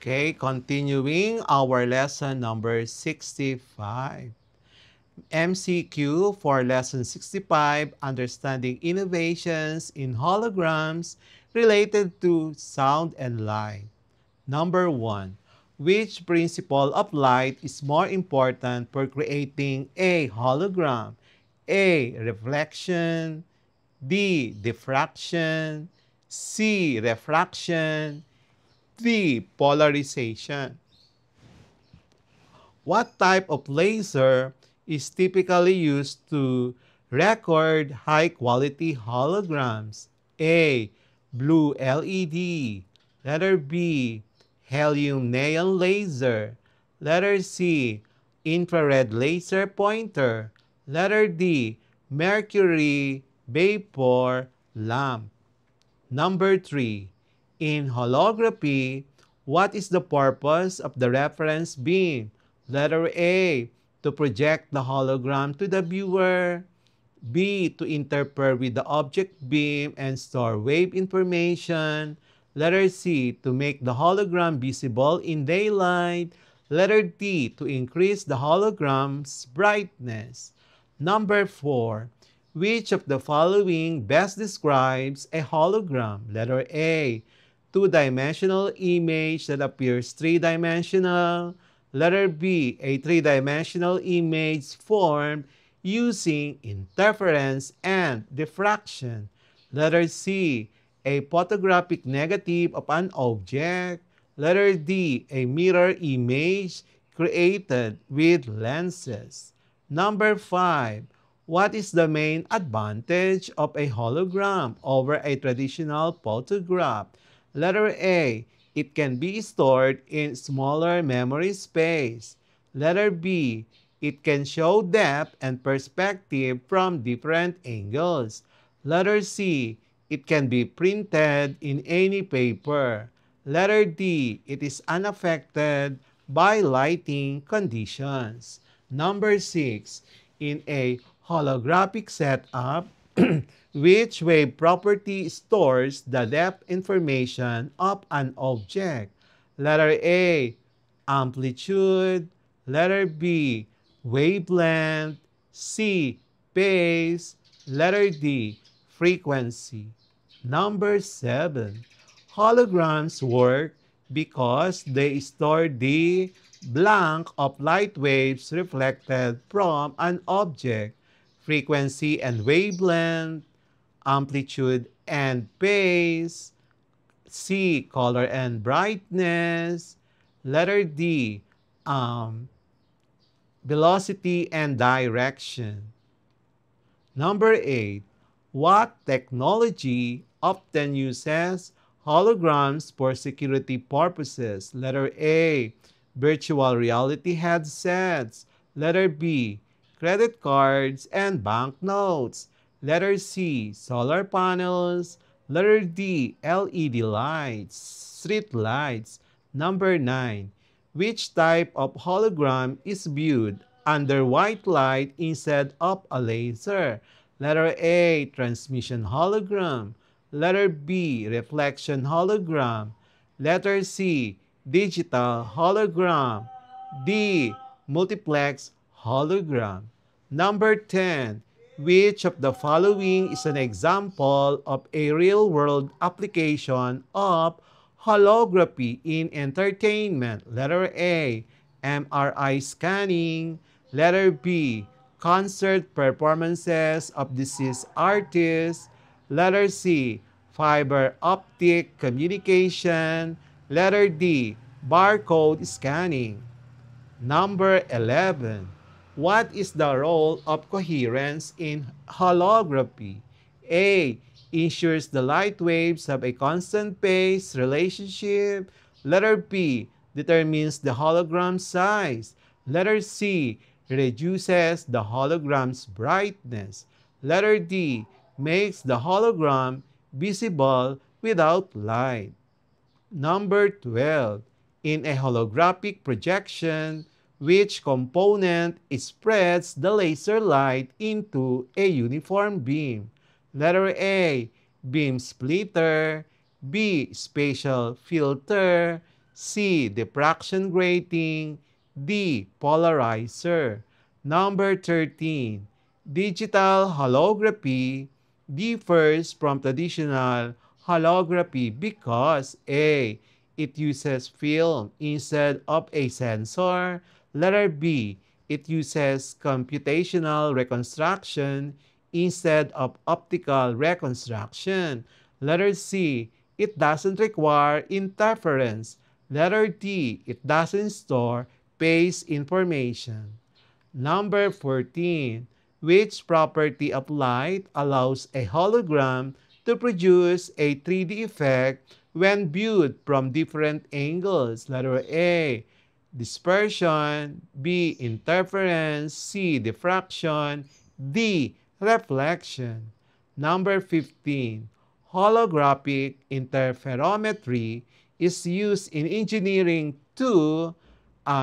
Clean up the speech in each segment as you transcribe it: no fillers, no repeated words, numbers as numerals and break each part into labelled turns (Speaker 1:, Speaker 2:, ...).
Speaker 1: Okay, continuing our lesson number 65. MCQ for lesson 65, Understanding Innovations in Holograms Related to Sound and Light. Number 1. Which principle of light is more important for creating a hologram? A. Reflection. D. Diffraction. C. Refraction. D. Polarization. What type of laser is typically used to record high-quality holograms? A. Blue LED. Letter B. Helium neon laser. Letter C. Infrared laser pointer. Letter D. Mercury vapor lamp. Number 3. In holography, what is the purpose of the reference beam? Letter A. To project the hologram to the viewer. B. To interfere with the object beam and store wave information. Letter C. To make the hologram visible in daylight. Letter D. To increase the hologram's brightness. Number 4. Which of the following best describes a hologram? Letter A. Two-dimensional image that appears three-dimensional. Letter B. A three-dimensional image formed using interference and diffraction. Letter C. A photographic negative of an object. Letter D. A mirror image created with lenses. Number 5. What is the main advantage of a hologram over a traditional photograph? Letter A. It can be stored in smaller memory space. Letter B. It can show depth and perspective from different angles. Letter C. It can be printed in any paper. Letter D. It is unaffected by lighting conditions. Number 6. In a holographic setup, which wave property stores the depth information of an object? Letter A, amplitude. Letter B, wavelength. C, phase. Letter D, frequency. Number 7. Holograms work because they store the blank of light waves reflected from an object, frequency and wavelength, amplitude and phase, C, color and brightness, letter D, um, velocity and direction. Number 8. What technology often uses holograms for security purposes? Letter A. Virtual reality headsets. Letter B. Credit cards and banknotes. Letter C. Solar panels. Letter D. LED lights. Street lights. Number 9. Which type of hologram is viewed under white light instead of a laser? Letter A, transmission hologram. Letter B, reflection hologram. Letter C, digital hologram. D, multiplex hologram. Number 10. Which of the following is an example of a real-world application of holography in entertainment? Letter A, MRI scanning. Letter B, concert performances of deceased artists. Letter C, fiber optic communication. Letter D, barcode scanning. Number 11. What is the role of coherence in holography? A. Ensures the light waves have a constant phase relationship. Letter B. Determines the hologram size. Letter C. Reduces the hologram's brightness. Letter D. Makes the hologram visible without light. Number 12. In a holographic projection, which component spreads the laser light into a uniform beam? Letter A, beam splitter. B, spatial filter. C. Diffraction grating. D. Polarizer. Number 13. Digital holography differs from traditional holography because A. It uses film instead of a sensor. Letter B. It uses computational reconstruction instead of optical reconstruction. Letter C. It doesn't require interference. Letter D. It doesn't store phase information. Number 14. Which property of light allows a hologram to produce a 3D effect when viewed from different angles? Letter A. Dispersion. B. Interference. C. Diffraction. D. Reflection. Number 15. Holographic interferometry is used in engineering to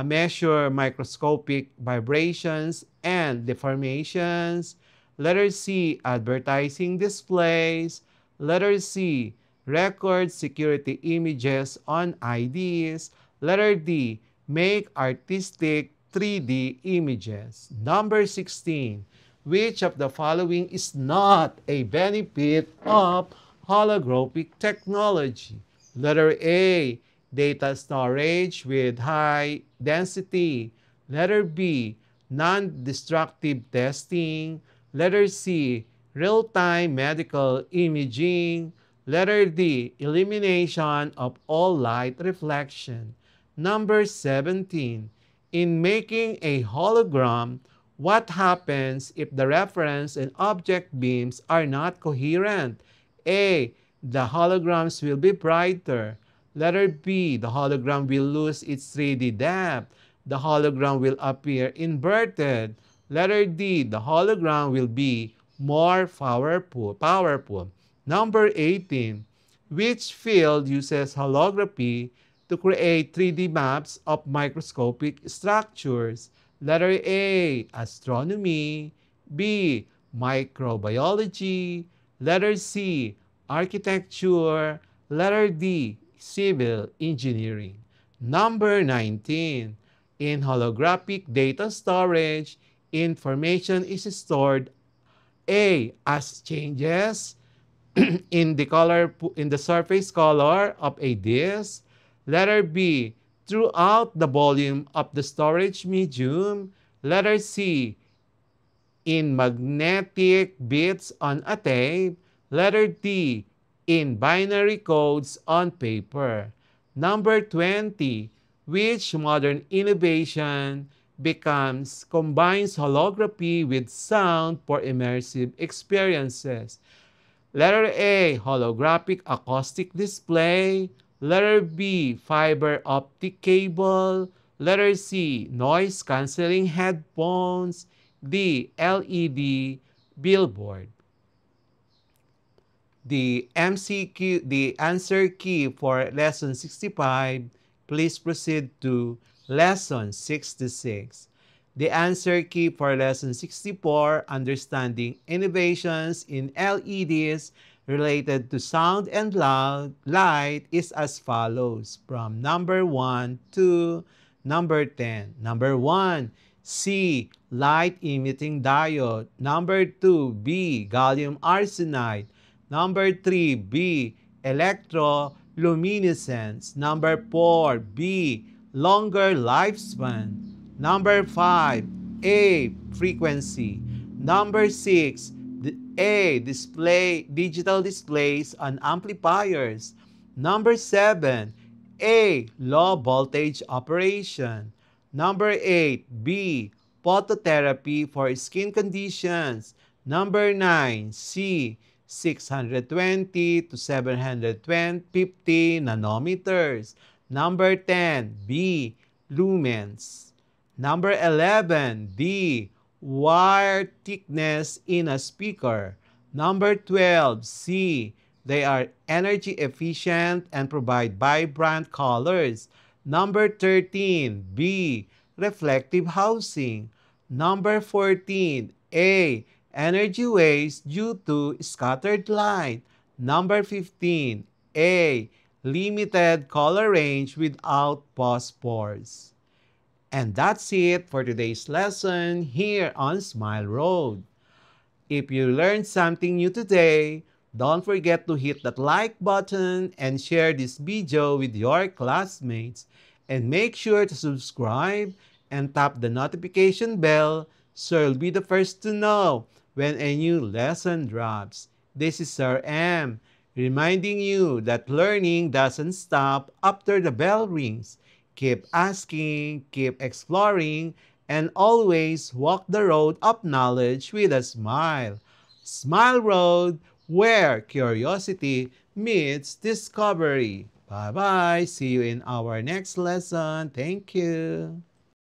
Speaker 1: measure microscopic vibrations and deformations. Letter C, advertising displays. Letter C, record security images on IDs. Letter D, make artistic 3D images. Number 16, which of the following is not a benefit of holographic technology? Letter A, data storage with high density. Letter B, non-destructive testing. Letter C, real-time medical imaging. Letter D, elimination of all light reflection. Number 17, in making a hologram, what happens if the reference and object beams are not coherent? A, the holograms will be brighter. Letter B, the hologram will lose its 3D depth. The hologram will appear inverted. Letter D, the hologram will be more powerful. Number 18, which field uses holography to create 3D maps of microscopic structures? Letter A, astronomy. B, microbiology. Letter C, architecture. Letter D, civil engineering. Number 19. In holographic data storage, information is stored A, as changes in the surface color of a disk. Letter B, throughout the volume of the storage medium. Letter C, in magnetic bits on a tape. Letter D, in binary codes on paper. Number 20, which modern innovation combines holography with sound for immersive experiences? Letter A, holographic acoustic display. Letter B, fiber optic cable. Letter C, noise cancelling headphones. D, LED billboard. The answer key for lesson 65, please proceed to lesson 66. The answer key for lesson 64, understanding innovations in LEDs related to sound and light, is as follows from number 1 to number 10. Number 1, C, light emitting diode. Number 2, B, gallium arsenide. Number 3, B, electroluminescence. Number 4, B, longer lifespan. Number 5, A, frequency. Number 6, A, digital displays on amplifiers. Number 7, A, low voltage operation. Number 8, B, phototherapy for skin conditions. Number 9, C, 620 to 750 nanometers. Number 10, B, lumens. Number 11, D, wire thickness in a speaker. Number 12, C, they are energy efficient and provide vibrant colors. Number 13, B, reflective housing. Number 14, A, energy waste due to scattered light. Number 15, A, limited color range without phosphors. And that's it for today's lesson here on Smile Road. If you learned something new today, don't forget to hit that like button and share this video with your classmates. And make sure to subscribe and tap the notification bell so you'll be the first to know when a new lesson drops. This is Sir M, reminding you that learning doesn't stop after the bell rings. Keep asking, keep exploring, and always walk the road of knowledge with a smile. Smile Road, where curiosity meets discovery. Bye bye. See you in our next lesson. Thank you.